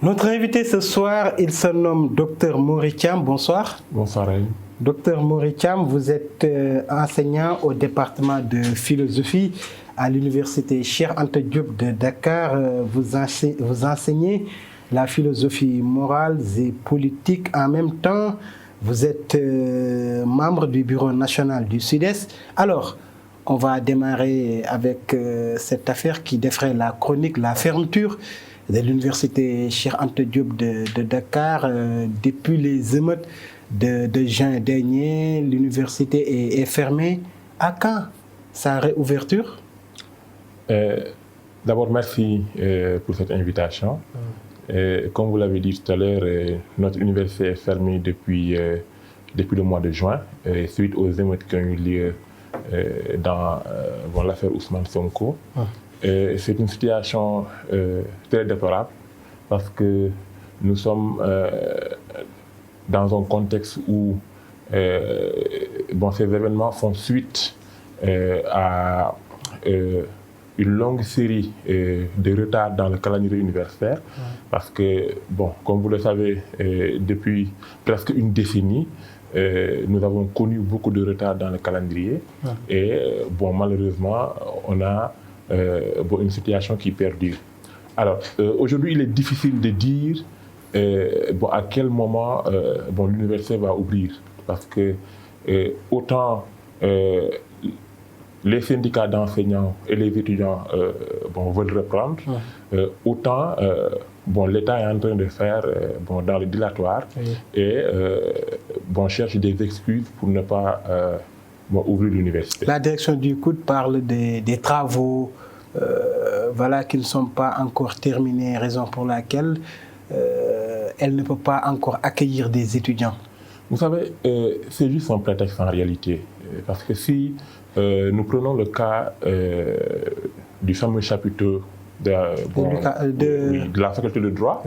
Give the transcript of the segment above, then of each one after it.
Notre invité ce soir, il se nomme Dr Maury Thiam. Bonsoir. Bonsoir. Dr Maury Thiam, vous êtes enseignant au département de philosophie à l'université Cheikh Anta Diop de Dakar. Vous enseignez la philosophie morale et politique. En même temps, vous êtes membre du Bureau national du Sud-Est. Alors, on va démarrer avec cette affaire qui défraie la chronique, la fermeture de l'université Cheikh Anta Diop de Dakar. Depuis les émeutes de juin dernier, l'université est fermée. À quand sa réouverture? D'abord, merci pour cette invitation. Comme vous l'avez dit tout à l'heure, notre université est fermée depuis le mois de juin, suite aux émeutes qui ont eu lieu dans l'affaire Ousmane Sonko. C'est une situation très déplorable parce que nous sommes dans un contexte où ces événements font suite à une longue série de retards dans le calendrier universitaire. Parce que, comme vous le savez, depuis presque une décennie, nous avons connu beaucoup de retards dans le calendrier. Et malheureusement, on a une situation qui perdure. Alors, aujourd'hui, il est difficile de dire à quel moment l'université va ouvrir. Parce que autant les syndicats d'enseignants et les étudiants veulent reprendre, autant l'État est en train de faire dans le dilatoire et cherche des excuses pour ne pas ouvrir l'université. La direction du COUD parle des travaux qui ne sont pas encore terminés, raison pour laquelle elle ne peut pas encore accueillir des étudiants. Vous savez, c'est juste un prétexte en réalité. Parce que si nous prenons le cas du fameux chapiteau de la faculté de droit,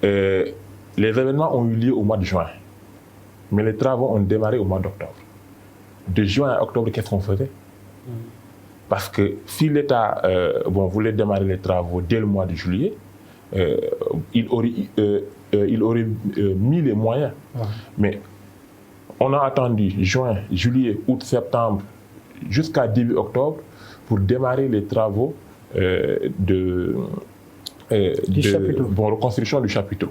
les événements ont eu lieu au mois de juin, mais les travaux ont démarré au mois d'octobre. De juin à octobre, qu'est-ce qu'on faisait? Parce que si l'État voulait démarrer les travaux dès le mois de juillet, il aurait mis les moyens. Mais on a attendu juin, juillet, août, septembre, jusqu'à début octobre pour démarrer les travaux de reconstruction du chapiteau.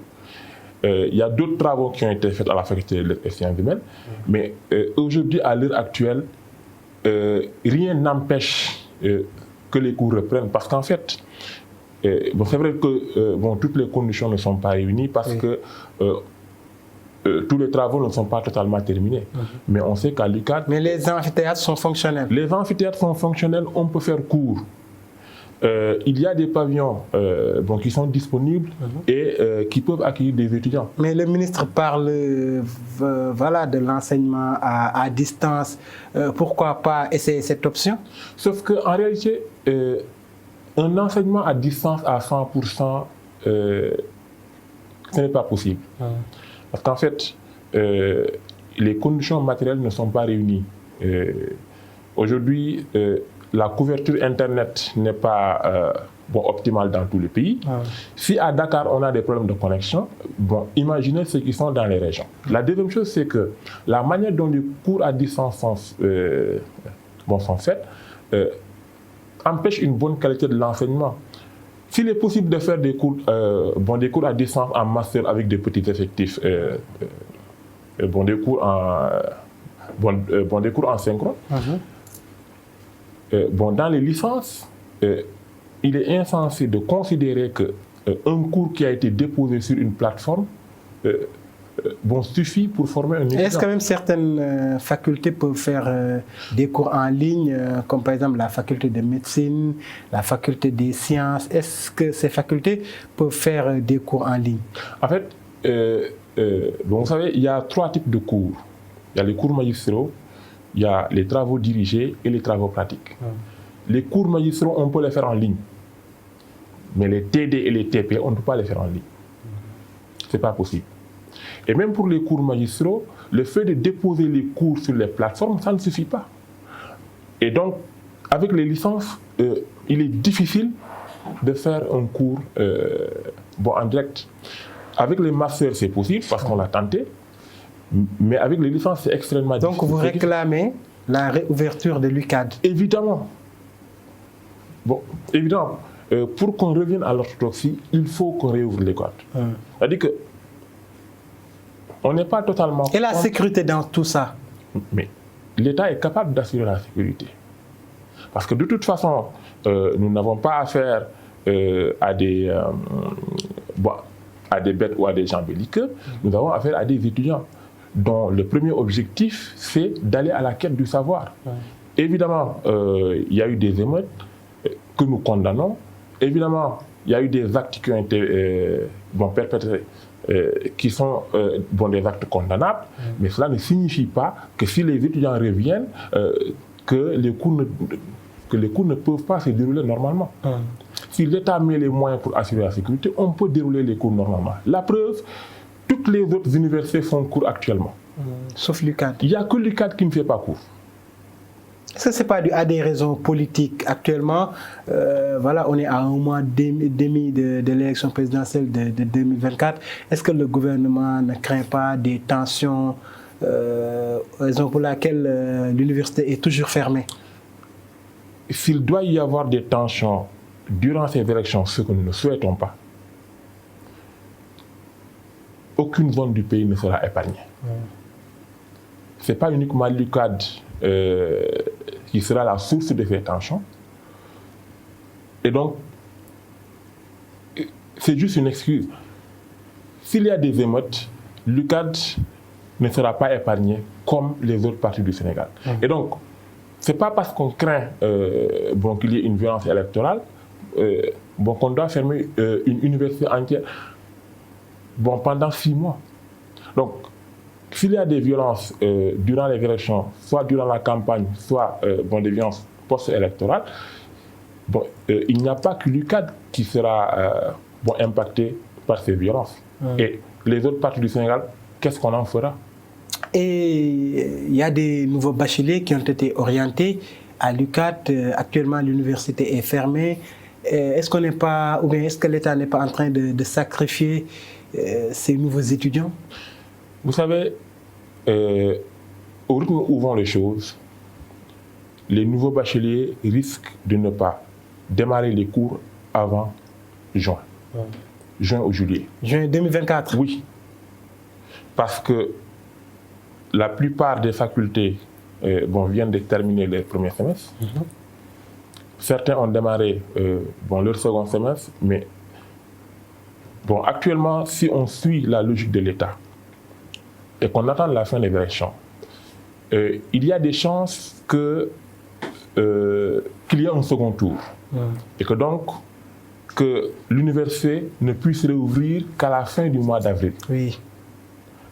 Il y a d'autres travaux qui ont été faits à la faculté des sciences humaines, mais aujourd'hui, à l'heure actuelle, rien n'empêche que les cours reprennent. Parce qu'en fait, c'est vrai que toutes les conditions ne sont pas réunies parce que tous les travaux ne sont pas totalement terminés. Mais on sait qu'à l'UQAD... Mais les amphithéâtres sont fonctionnels. Les amphithéâtres sont fonctionnels, on peut faire cours. Il y a des pavillons qui sont disponibles et qui peuvent accueillir des étudiants. Mais le ministre parle de l'enseignement à distance. Pourquoi pas essayer cette option? Sauf qu'en réalité, un enseignement à distance à 100%, ce n'est pas possible. Parce qu'en fait, les conditions matérielles ne sont pas réunies. Aujourd'hui, la couverture Internet n'est pas optimale dans tous les pays. Si à Dakar, on a des problèmes de connexion, imaginez ceux qui sont dans les régions. La deuxième chose, c'est que la manière dont les cours à distance sont faits empêche une bonne qualité de l'enseignement. S'il est possible de faire des cours à distance en master avec des petits effectifs, des cours en synchrone, dans les licences, il est insensé de considérer qu'un cours qui a été déposé sur une plateforme suffit pour former un étudiant. Est-ce que même certaines facultés peuvent faire des cours en ligne, comme par exemple la faculté de médecine, la faculté des sciences? Est-ce que ces facultés peuvent faire des cours en ligne? En fait, vous savez, il y a 3 types de cours. Il y a les cours magistraux, il y a les travaux dirigés et les travaux pratiques. Les cours magistraux, on peut les faire en ligne. Mais les TD et les TP, on ne peut pas les faire en ligne. Ce n'est pas possible. Et même pour les cours magistraux, le fait de déposer les cours sur les plateformes, ça ne suffit pas. Et donc, avec les licences, il est difficile de faire un cours en direct. Avec les masters, c'est possible parce qu'on l'a tenté, mais avec les licences, c'est extrêmement difficile. Donc vous réclamez la réouverture de l'UCAD? Évidemment. Bon, évidemment. Pour qu'on revienne à l'orthodoxie, il faut qu'on réouvre l'UCAD. C'est-à-dire que on n'est pas totalement... Et la sécurité dans tout ça? Mais l'État est capable d'assurer la sécurité. Parce que de toute façon, nous n'avons pas affaire à des bêtes ou à des gens belliqueux. Nous avons affaire à des étudiants dont le premier objectif, c'est d'aller à la quête du savoir. Évidemment, il y a eu des émeutes que nous condamnons. Évidemment, il y a eu des actes qui ont été perpétrés qui sont des actes condamnables, mais cela ne signifie pas que si les étudiants reviennent, que les cours ne peuvent pas se dérouler normalement. Si l'État met les moyens pour assurer la sécurité, on peut dérouler les cours normalement. La preuve, toutes les autres universités font cours actuellement. Sauf l'UCAD. Il n'y a que l'UCAD qui ne fait pas cours. Est-ce que ce n'est pas dû à des raisons politiques actuellement? Voilà, on est à un mois demi de l'élection présidentielle de 2024. Est-ce que le gouvernement ne craint pas des tensions, raison pour laquelle l'université est toujours fermée? S'il doit y avoir des tensions durant ces élections, ce que nous ne souhaitons pas, aucune zone du pays ne sera épargnée. Ce n'est pas uniquement l'UCAD qui sera la source de ces tensions. Et donc, c'est juste une excuse. S'il y a des émeutes, l'UCAD ne sera pas épargné comme les autres parties du Sénégal. Et donc, ce n'est pas parce qu'on craint qu'il y ait une violence électorale qu'on doit fermer une université entière pendant 6 mois. Donc, s'il y a des violences durant les élections, soit durant la campagne, soit des violences post-électorales, il n'y a pas que l'UCAD qui sera impacté par ces violences. Et les autres parties du Sénégal, qu'est-ce qu'on en fera? Et il y a des nouveaux bacheliers qui ont été orientés à l'UCAD. Actuellement, l'université est fermée. Est-ce qu'on n'est pas, ou bien est-ce que l'État n'est pas en train de sacrifier ces nouveaux étudiants? Vous savez, au rythme où vont les choses, les nouveaux bacheliers risquent de ne pas démarrer les cours avant juin. Juin ou juillet. Juin 2024? Oui. Parce que la plupart des facultés viennent de terminer les premiers semestres. Certains ont démarré leur second semestre, mais actuellement, si on suit la logique de l'État et qu'on attend la fin des élections, il y a des chances qu'il y ait un second tour. Et que donc, que l'université ne puisse réouvrir qu'à la fin du mois d'avril. Oui.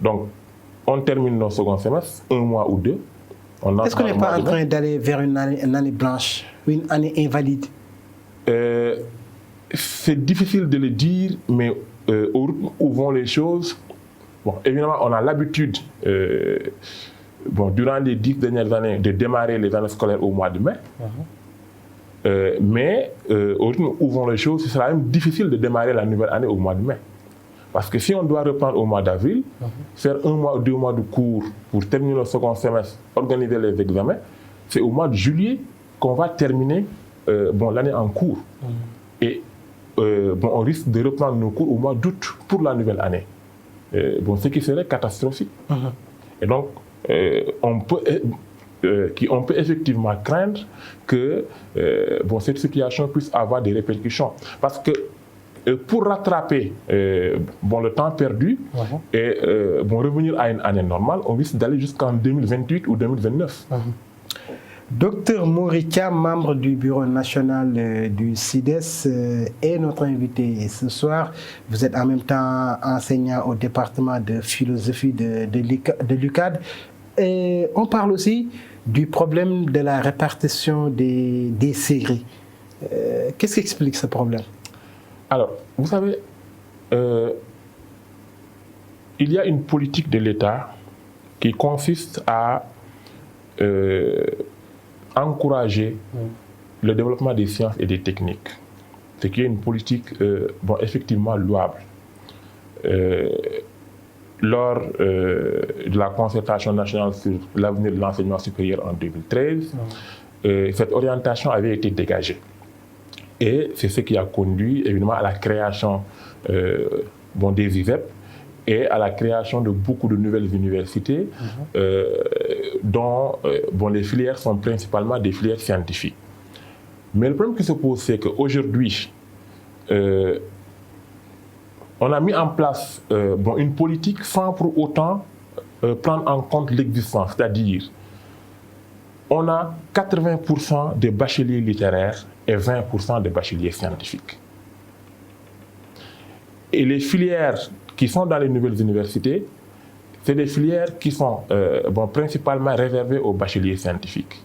Donc, on termine nos second semestre, 1 mois ou 2. Est-ce qu'on n'est pas en train d'aller vers une année blanche, une année invalide? C'est difficile de le dire, mais au rythme où vont les choses, évidemment, on a l'habitude, durant les 10 dernières années, de démarrer les années scolaires au mois de mai. Mais au rythme où vont les choses, ce sera même difficile de démarrer la nouvelle année au mois de mai. Parce que si on doit reprendre au mois d'avril, faire 1 mois ou 2 mois de cours pour terminer le second semestre, organiser les examens, c'est au mois de juillet qu'on va terminer l'année en cours. Et on risque de reprendre nos cours au mois d'août pour la nouvelle année. Ce qui serait catastrophique. Et donc, on peut effectivement craindre que cette situation puisse avoir des répercussions. Parce que pour rattraper le temps perdu et revenir à une année normale, on risque d'aller jusqu'en 2028 ou 2029. Docteur Maury Thiam, membre du bureau national du CIDES, est notre invité ce soir. Vous êtes en même temps enseignant au département de philosophie de l'UCAD. Et on parle aussi du problème de la répartition des séries. Qu'est-ce qui explique ce problème? Alors, vous savez, il y a une politique de l'État qui consiste à encourager le développement des sciences et des techniques. c'est qu'il y a une politique effectivement louable. Lors de la concertation nationale sur l'avenir de l'enseignement supérieur en 2013, cette orientation avait été dégagée. Et c'est ce qui a conduit évidemment à la création des ISEP et à la création de beaucoup de nouvelles universités dont les filières sont principalement des filières scientifiques. Mais le problème qui se pose, c'est qu'aujourd'hui, on a mis en place une politique sans pour autant prendre en compte l'existence, c'est-à-dire on a 80% de bacheliers littéraires et 20% de bacheliers scientifiques. Et les filières qui sont dans les nouvelles universités, c'est des filières qui sont principalement réservées aux bacheliers scientifiques.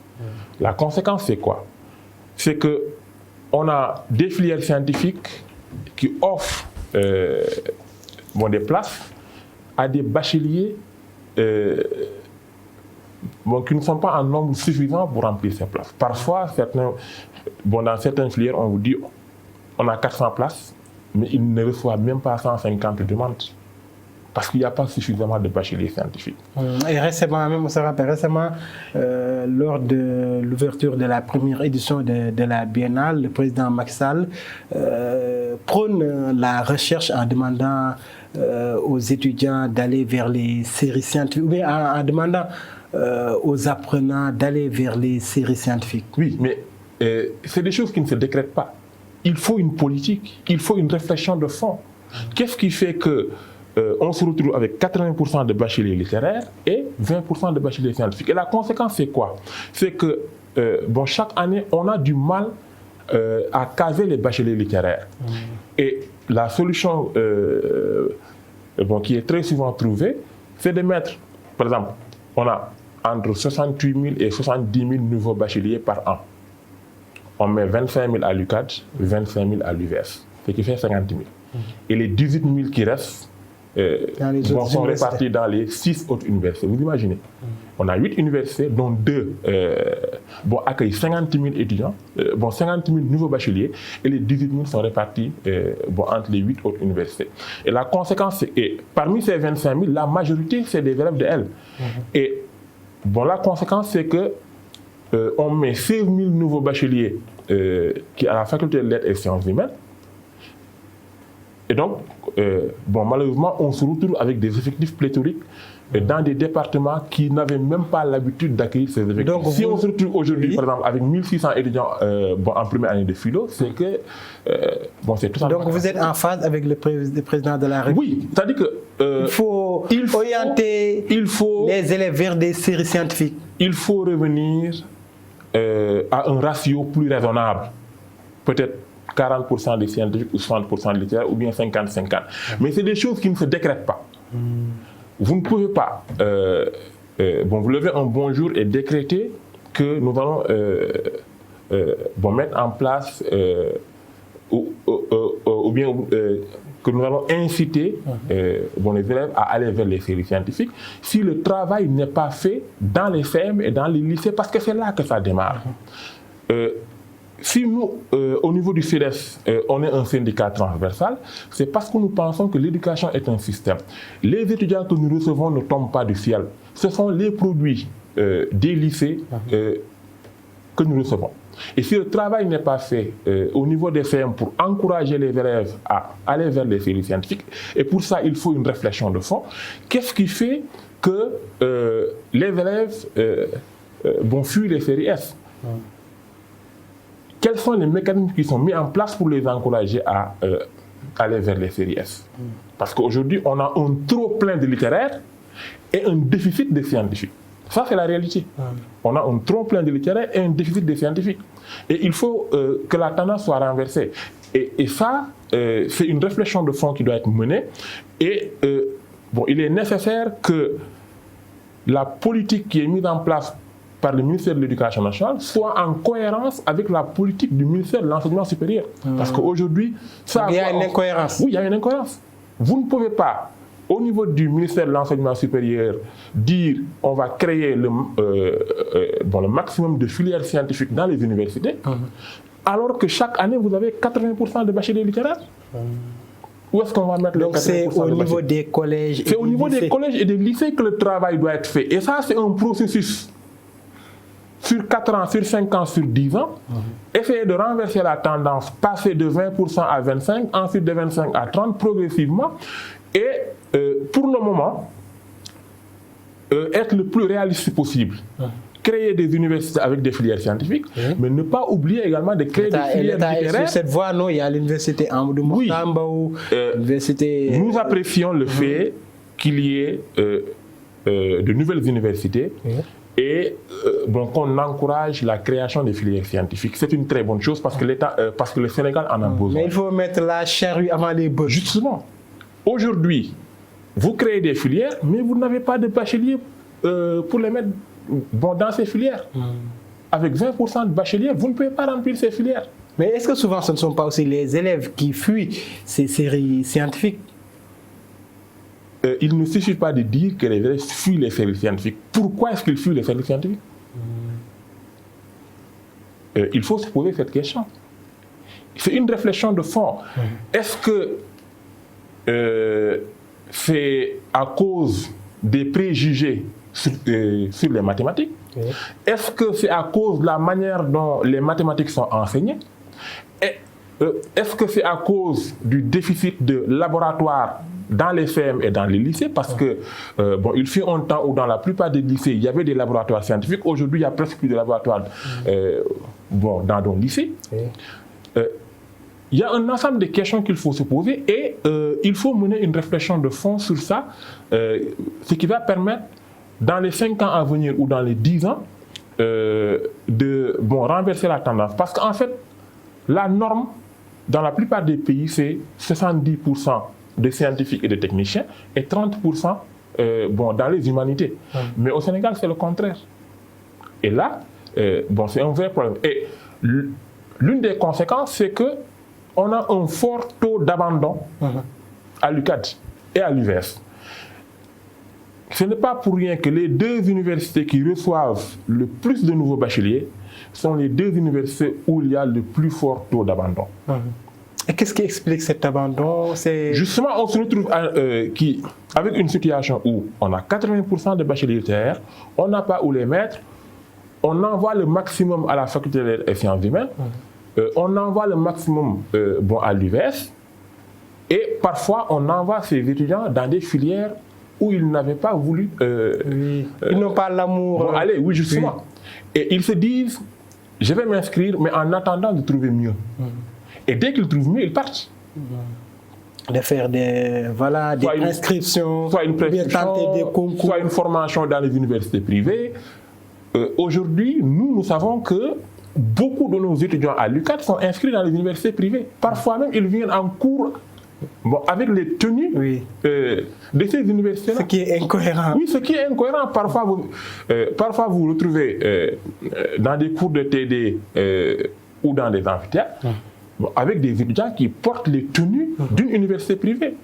La conséquence, c'est quoi? C'est qu'on a des filières scientifiques qui offrent des places à des bacheliers qui ne sont pas en nombre suffisant pour remplir ces places. Parfois, dans certaines filières, on vous dit on a 400 places, mais ils ne reçoivent même pas 150 demandes. Parce qu'il n'y a pas suffisamment de bacheliers scientifiques. Et récemment, même on se rappelle, lors de l'ouverture de la première édition de la Biennale, le président Macky Sall prône la recherche en demandant aux étudiants d'aller vers les séries scientifiques, ou bien en demandant aux apprenants d'aller vers les séries scientifiques. Oui, mais c'est des choses qui ne se décrètent pas. Il faut une politique, il faut une réflexion de fond. Qu'est-ce qui fait que on se retrouve avec 80% de bacheliers littéraires et 20% de bacheliers scientifiques? Et la conséquence, c'est quoi? C'est que chaque année, on a du mal à caser les bacheliers littéraires. Et la solution qui est très souvent trouvée, c'est de mettre, par exemple, on a entre 68 000 et 70 000 nouveaux bacheliers par an. On met 25 000 à l'UCAD, 25 000 à l'UVS, ce qui fait 50 000. Et les 18 000 qui restent sont répartis dans les 6 autres universités. Vous imaginez? On a 8 universités, dont 2 accueillent 50 000 étudiants, 50 000 nouveaux bacheliers, et les 18 000 sont répartis entre les 8 autres universités. Et la conséquence, c'est que parmi ces 25 000, la majorité, c'est des élèves de L. Et la conséquence, c'est que on met 16 000 nouveaux bacheliers qui à la faculté de lettres et sciences humaines. Et donc, malheureusement, on se retrouve avec des effectifs pléthoriques dans des départements qui n'avaient même pas l'habitude d'accueillir ces effectifs. Donc, si on se retrouve aujourd'hui, par exemple, avec 1600 étudiants en première année de philo, c'est que c'est tout ça. Donc, vous êtes en phase avec le président de la République? Oui, c'est-à-dire que il faut orienter les élèves vers des séries scientifiques. Il faut revenir à un ratio plus raisonnable. Peut-être 40% des scientifiques ou 60% des littéraires, ou bien 50-50. Mais c'est des choses qui ne se décrètent pas. Vous ne pouvez pas vous lever un bon jour et décréter que nous allons mettre en place ou bien que nous allons inciter les élèves à aller vers les séries scientifiques si le travail n'est pas fait dans les CM et dans les lycées, parce que c'est là que ça démarre. Si nous, au niveau du CEDES, on est un syndicat transversal, c'est parce que nous pensons que l'éducation est un système. Les étudiants que nous recevons ne tombent pas du ciel. Ce sont les produits des lycées que nous recevons. Et si le travail n'est pas fait au niveau des CM pour encourager les élèves à aller vers les séries scientifiques, et pour ça, il faut une réflexion de fond, qu'est-ce qui fait que les élèves fuient les séries S? Quels sont les mécanismes qui sont mis en place pour les encourager à aller vers les séries S? Parce qu'aujourd'hui, on a un trop plein de littéraires et un déficit de scientifiques. Ça, c'est la réalité. On a un trop plein de littéraires et un déficit de scientifiques. Et il faut que la tendance soit renversée. Et ça, c'est une réflexion de fond qui doit être menée. Et il est nécessaire que la politique qui est mise en place par le ministère de l'Éducation nationale soit en cohérence avec la politique du ministère de l'Enseignement supérieur. Parce qu'aujourd'hui, il y a une incohérence. Oui, il y a une incohérence. Vous ne pouvez pas, au niveau du ministère de l'Enseignement supérieur, dire on va créer le maximum de filières scientifiques dans les universités, alors que chaque année, vous avez 80% de bacheliers littéraires. Où est-ce qu'on va mettre les 80% Donc c'est au de niveau bacheliers? des collèges. C'est au niveau des collèges et des lycées que le travail doit être fait. Et ça, c'est un processus sur 4 ans, sur 5 ans, sur 10 ans. Essayer de renverser la tendance, passer de 20% à 25%, ensuite de 25% à 30% progressivement. Et pour le moment, être le plus réaliste possible. Créer des universités avec des filières scientifiques, mais ne pas oublier également de créer des filières littéraires. Sur cette voie, non, il y a l'université Amadou Mahtar, l'université... Nous apprécions le fait qu'il y ait de nouvelles universités et qu'on encourage la création des filières scientifiques. C'est une très bonne chose parce que parce que le Sénégal en a besoin. Mais il faut mettre la charrue avant les bœufs. Justement, aujourd'hui, vous créez des filières, mais vous n'avez pas de bacheliers pour les mettre dans ces filières. Avec 20% de bacheliers, vous ne pouvez pas remplir ces filières. Mais est-ce que souvent ce ne sont pas aussi les élèves qui fuient ces séries scientifiques? Il ne suffit pas de dire que les élèves fuient les séries scientifiques. Pourquoi est-ce qu'ils fuient les séries scientifiques? Il faut se poser cette question. C'est une réflexion de fond. Est-ce que c'est à cause des préjugés sur les mathématiques? Est-ce que c'est à cause de la manière dont les mathématiques sont enseignées? Est-ce que c'est à cause du déficit de laboratoires dans les CM et dans les lycées? Parce que il fut un temps où dans la plupart des lycées, il y avait des laboratoires scientifiques. Aujourd'hui, il n'y a presque plus de laboratoires dans nos lycées. Il y a un ensemble de questions qu'il faut se poser et il faut mener une réflexion de fond sur ça, ce qui va permettre, dans les 5 ans à venir ou dans les 10 ans, de renverser la tendance. Parce qu'en fait, la norme, dans la plupart des pays, c'est 70% de scientifiques et de techniciens et 30% dans les humanités. Mais au Sénégal, c'est le contraire. Et là, c'est un vrai problème. Et l'une des conséquences, c'est qu'on a un fort taux d'abandon à l'UCAD et à l'UVS. Ce n'est pas pour rien que les 2 universités qui reçoivent le plus de nouveaux bacheliers sont les 2 universités où il y a le plus fort taux d'abandon. Et qu'est-ce qui explique cet abandon? Justement, on se retrouve avec une situation où on a 80% de bacheliers littéraires, on n'a pas où les mettre, on envoie le maximum à la faculté des sciences humaines, on envoie le maximum à l'UVS, et parfois on envoie ces étudiants dans des filières où ils n'avaient pas voulu... ils n'ont pas l'amour. Allez, oui, justement. Et ils se disent, je vais m'inscrire, mais en attendant de trouver mieux. Et dès qu'ils trouvent mieux, ils partent. De faire des inscriptions, soit une prescription, tenter des concours. Soit une formation dans les universités privées. Aujourd'hui, nous savons que beaucoup de nos étudiants à l'UCAD sont inscrits dans les universités privées. Parfois même, ils viennent en cours avec les tenues de ces universités-là. Ce qui est incohérent. Oui, ce qui est incohérent. Parfois, vous retrouvez dans des cours de TD ou dans des amphithéâtres avec des étudiants qui portent les tenues d'une université privée.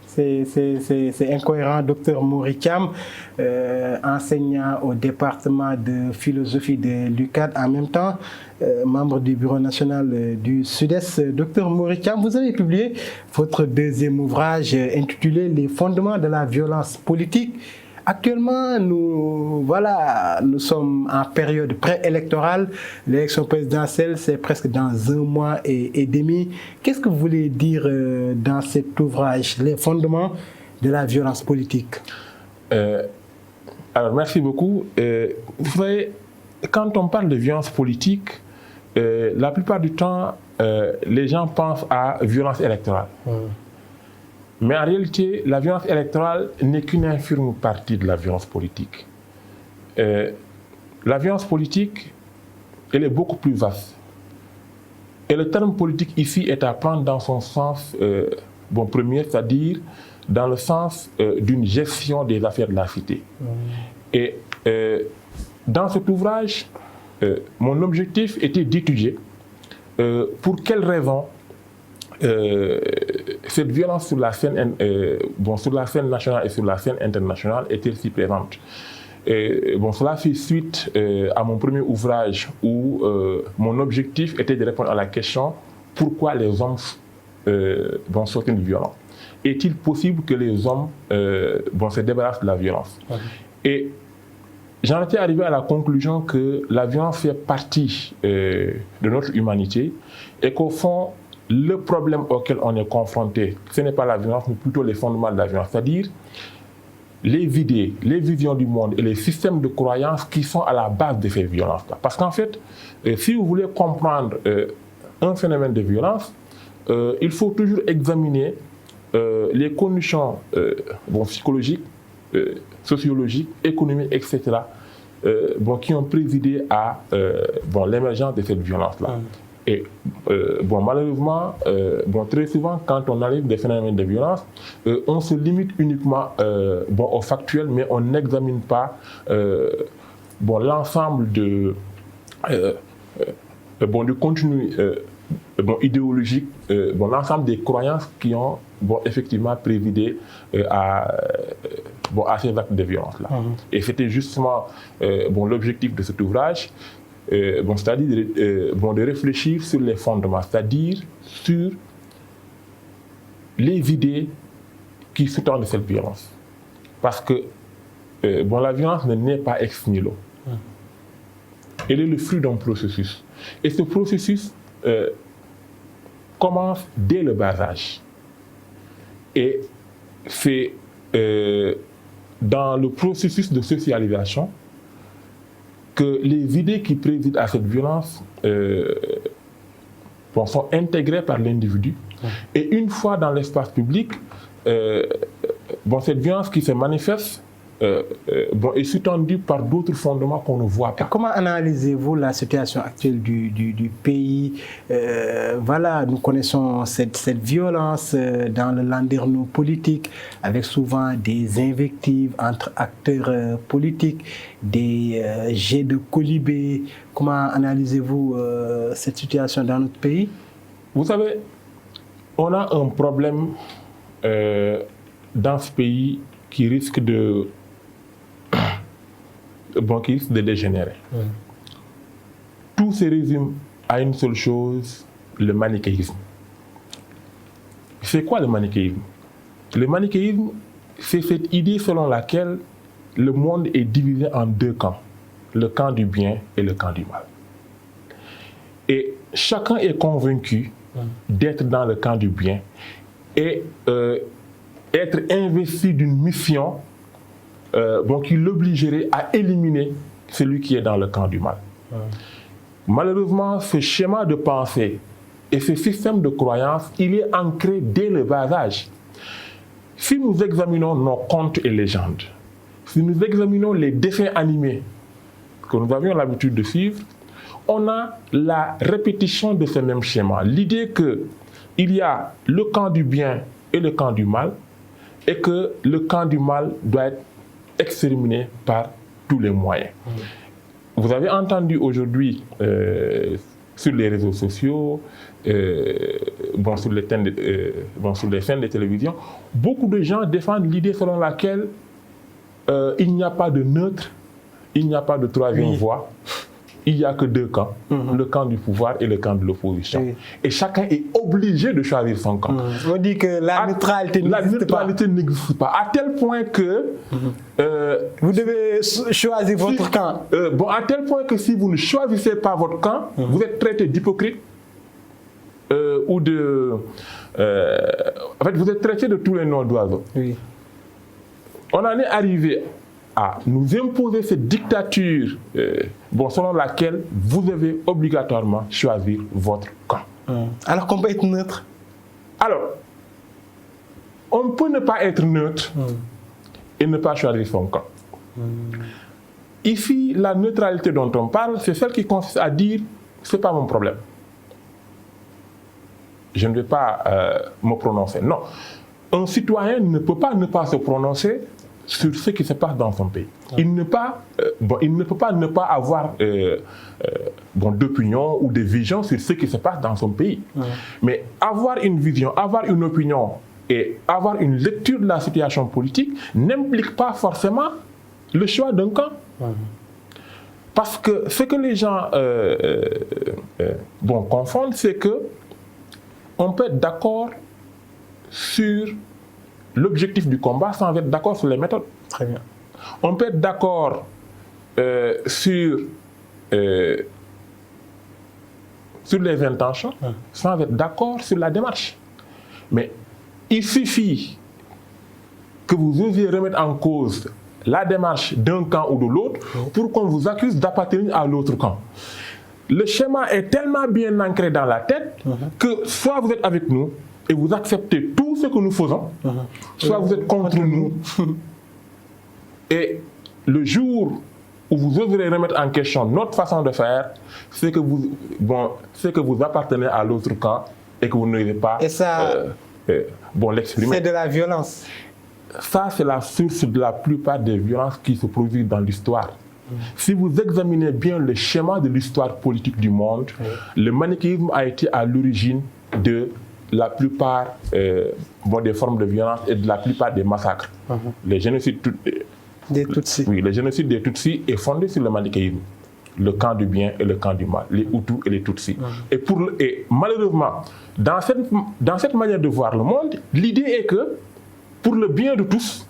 C'est incohérent. Docteur Maury Thiam, enseignant au département de philosophie de l'UCAD, en même temps membre du Bureau national du Sud-Est. Docteur Maury Thiam, vous avez publié votre 2e ouvrage intitulé « Les fondements de la violence politique ». Actuellement, nous sommes en période préélectorale. L'élection présidentielle, c'est presque dans 1 mois et demi. Qu'est-ce que vous voulez dire dans cet ouvrage, les fondements de la violence politique? Alors, merci beaucoup. Vous savez, quand on parle de violence politique, la plupart du temps, les gens pensent à violence électorale. Mais en réalité, la violence électorale n'est qu'une infime partie de la violence politique. La violence politique, elle est beaucoup plus vaste. Et le terme politique ici est à prendre dans son sens premier, c'est-à-dire dans le sens d'une gestion des affaires de la cité. Et dans cet ouvrage, mon objectif était d'étudier pour quelles raisons cette violence sur la scène nationale et sur la scène internationale est-elle si présente. Et, bon, cela fait suite à mon premier ouvrage où mon objectif était de répondre à la question pourquoi les hommes sont-ils violents? Est-il possible que les hommes se débarrassent de la violence? Et j'en étais arrivé à la conclusion que la violence fait partie de notre humanité et qu'au fond, le problème auquel on est confronté, ce n'est pas la violence, mais plutôt les fondements de la violence, c'est-à-dire les idées, les visions du monde et les systèmes de croyances qui sont à la base de ces violences-là. Parce qu'en fait, si vous voulez comprendre un phénomène de violence, il faut toujours examiner les conditions psychologiques, sociologiques, économiques, etc., qui ont présidé à l'émergence de cette violence-là. Et malheureusement, très souvent, quand on analyse des phénomènes de violence, on se limite uniquement au factuel, mais on n'examine pas l'ensemble du contenu idéologique, l'ensemble des croyances qui ont effectivement présidé à ces actes de violence-là. Et c'était justement l'objectif de cet ouvrage, c'est-à-dire de réfléchir sur les fondements, c'est-à-dire sur les idées qui sous-tendent cette violence. Parce que la violence ne naît pas ex nihilo. Elle est le fruit d'un processus. Et ce processus commence dès le bas âge. Et c'est dans le processus de socialisation que les idées qui président à cette violence sont intégrées par l'individu. Et une fois dans l'espace public, cette violence qui se manifeste est sous-tendue par d'autres fondements qu'on ne voit pas. Comment analysez-vous la situation actuelle du pays? Nous connaissons cette violence dans le landerneau politique, avec souvent des invectives entre acteurs politiques, des jets de colibé. Comment analysez-vous cette situation dans notre pays? Vous savez, on a un problème dans ce pays qui risque de dégénérer. Tout se résume à une seule chose, le manichéisme. C'est quoi le manichéisme? Le manichéisme, c'est cette idée selon laquelle le monde est divisé en deux camps, le camp du bien et le camp du mal. Et chacun est convaincu d'être dans le camp du bien et être investi d'une mission qui l'obligerait à éliminer celui qui est dans le camp du mal. Malheureusement, ce schéma de pensée et ce système de croyance, il est ancré dès le bas âge. Si nous examinons nos contes et légendes, si nous examinons les dessins animés que nous avions l'habitude de suivre, on a la répétition de ce même schéma. L'idée qu'il y a le camp du bien et le camp du mal, et que le camp du mal doit être exterminé par tous les moyens. Vous avez entendu aujourd'hui sur les réseaux sociaux, sur les chaînes de télévision, beaucoup de gens défendent l'idée selon laquelle il n'y a pas de neutre, il n'y a pas de troisième voie, il n'y a que deux camps, le camp du pouvoir et le camp de l'opposition. Et chacun est obligé de choisir son camp. On dit que la neutralité n'existe pas. À tel point que... vous devez choisir votre camp. À tel point que si vous ne choisissez pas votre camp, vous êtes traité d'hypocrite ou de... en fait, vous êtes traité de tous les noms d'oiseaux. On en est arrivé à nous imposer cette dictature selon laquelle vous devez obligatoirement choisir votre camp. Alors qu'on peut être neutre? Alors, on peut ne pas être neutre et ne pas choisir son camp. Ici, la neutralité dont on parle, c'est celle qui consiste à dire « c'est pas mon problème ». Je ne vais pas me prononcer. Non, un citoyen ne peut pas ne pas se prononcer sur ce qui se passe dans son pays. Il ne peut pas ne pas avoir d'opinion ou de vision sur ce qui se passe dans son pays. Mais avoir une vision, avoir une opinion et avoir une lecture de la situation politique n'implique pas forcément le choix d'un camp. Parce que ce que les gens confondent, c'est que on peut être d'accord sur l'objectif du combat sans être d'accord sur les méthodes. Très bien. On peut être d'accord sur les intentions sans être d'accord sur la démarche. Mais il suffit que vous osiez remettre en cause la démarche d'un camp ou de l'autre pour qu'on vous accuse d'appartenir à l'autre camp. Le schéma est tellement bien ancré dans la tête que soit vous êtes avec nous et vous acceptez tout ce que nous faisons, soit vous êtes contre nous. Et le jour où vous oserez remettre en question notre façon de faire, c'est que vous appartenez à l'autre camp et que vous n'osez pas l'exprimer. C'est de la violence. Ça, c'est la source de la plupart des violences qui se produisent dans l'histoire. Si vous examinez bien le schéma de l'histoire politique du monde, le manichéisme a été à l'origine de la plupart des formes de violence et de la plupart des massacres. Les génocides des Tutsis. Oui, le génocide des Tutsis est fondé sur le manichéisme. Le camp du bien et le camp du mal, les Hutus et les Tutsis. Et malheureusement, dans cette manière de voir le monde, l'idée est que pour le bien de tous,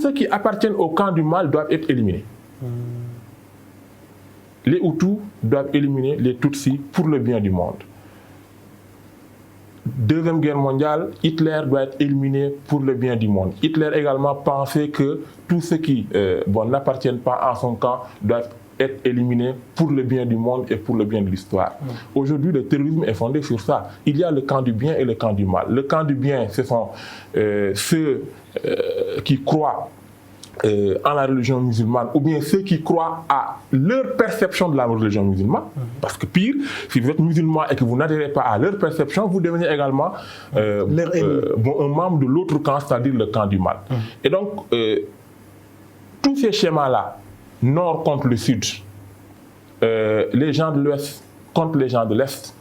ceux qui appartiennent au camp du mal doivent être éliminés. Les Hutus doivent éliminer les Tutsis pour le bien du monde. Deuxième guerre mondiale, Hitler doit être éliminé pour le bien du monde. Hitler également pensait que tous ceux qui n'appartiennent pas à son camp doivent être éliminés pour le bien du monde et pour le bien de l'histoire. Aujourd'hui, le terrorisme est fondé sur ça. Il y a le camp du bien et le camp du mal. Le camp du bien, ce sont ceux qui croient en la religion musulmane, ou bien ceux qui croient à leur perception de la religion musulmane. Parce que pire, si vous êtes musulman et que vous n'adhérez pas à leur perception, vous devenez également un membre de l'autre camp, c'est-à-dire le camp du mal. Et donc, tous ces schémas-là, nord contre le sud, les gens de l'ouest contre les gens de l'est,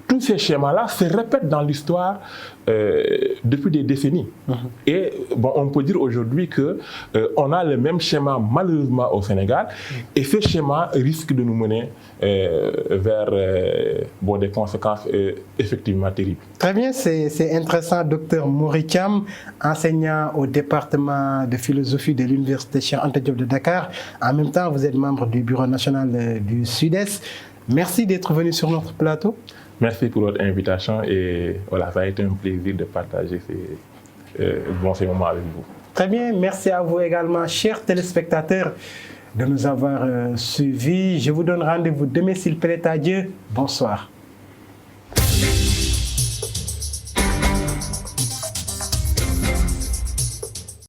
tous ces schémas-là se répètent dans l'histoire depuis des décennies. Et on peut dire aujourd'hui qu'on a le même schéma malheureusement au Sénégal, et ce schéma risque de nous mener vers des conséquences effectivement terribles. Très bien, c'est intéressant. Dr Moury Thiam, enseignant au département de philosophie de l'Université Cheikh Anta Diop de Dakar. En même temps, vous êtes membre du Bureau national du Sud-Est. Merci d'être venu sur notre plateau. Merci pour votre invitation et voilà, ça a été un plaisir de partager ces moments avec vous. Très bien, merci à vous également, chers téléspectateurs, de nous avoir suivis. Je vous donne rendez-vous demain s'il plaît à Dieu. Bonsoir.